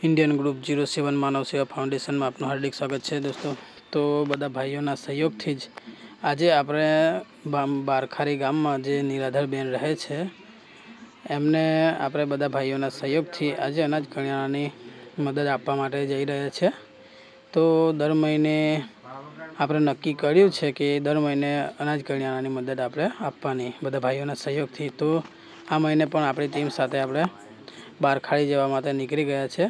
Indian group 07 मानव सेवा foundation में आपનું हार्दिक स्वागत है दोस्तों। तो बधा भाईओना सहयोग थी ज આજે આપણે બારખારી ગામમાં જે નિરાધર બેન રહે છે એમને આપણે બધા ભાઈઓના સહયોગથી આજે અનાજ કરિયાણાની મદદ આપવા માટે જઈ રહ્યા છે। તો દર મહિને આપણે નક્કી કર્યું છે કે દર મહિને અનાજ કરિયાણાની મદદ આપણે આપવાની બધા ભાઈઓના સહયોગથી। તો આ મહિને પણ આપણી ટીમ સાથે આપણે બારખારી જવા માટે નીકળી ગયા છે।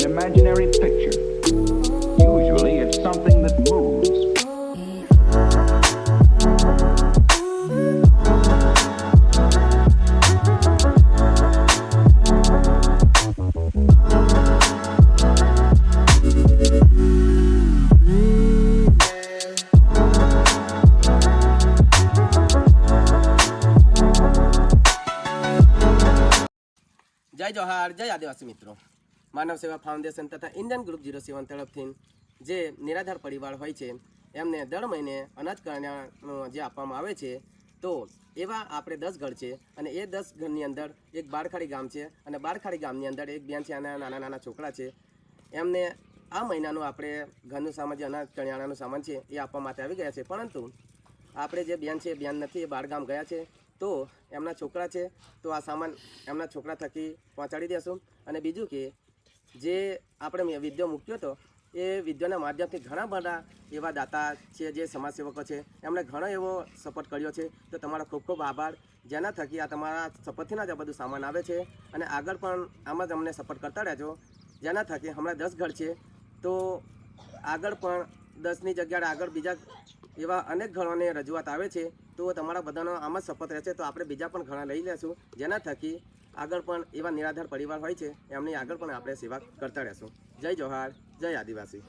Imaginary picture. Usually it's something that moves. जय जोहार जय आदिवासी मित्रों। मानव सेवा फाउंडेशन तथा इंडियन ग्रुप 07 तरफथी जे निराधार परिवार होय छे एमने दर महीने अनाज करियाणु जे आपवामां आवे छे। तो एवा आपणे 10 घर छे अने ए 10 घरनी अंदर एक बारखाड़ी गाम छे अने बारखाड़ी गामनी अंदर एक बेन छे अने नाना नाना छोकरा छे। एमने आ महीनानो आपणे घरनो सामान जे अनाज करियाणानो सामान छे ए आपवा माटे आवी गया छे, परंतु आपणे जे बेन छे बेन नथी, ए बार गाम गया छे। तो एमना छोकरा छे तो आ सामान एमना छोकरा थकी पहोंचाड़ी देशुं। अने बीजुं के जे આપણે વિડીયો મૂક્યો હતો એ વિડીયોના માધ્યમથી ઘણા બધા એવા દાતા છે જે સમાજસેવકો છે એમણે ઘણો એવો સપોર્ટ કર્યો છે। તો તમારો ખૂબ ખૂબ આભાર, જેના થકી આ તમારા સપોર્ટથી જ આ બધું સામાન આવે છે અને આગળ પણ આમ જ અમને સપોર્ટ કરતા રહેજો। જેના થકી હમણાં 10 ઘર છે તો આગળ પણ 10ની જગ્યાએ આગળ બીજા એવા અનેક ઘરોને રજૂઆત આવે છે। તો તમારા બધાનો આમ જ સપોર્ટ રહેશે તો આપણે બીજા પણ ઘણા લઈ લેશું, જેના થકી આગળ પણ એવા નિરાધાર પરિવાર હોય છે એમની આગળ પણ આપણે સેવા કરતા રહેશું। જય જોહાર, જય આદિવાસી।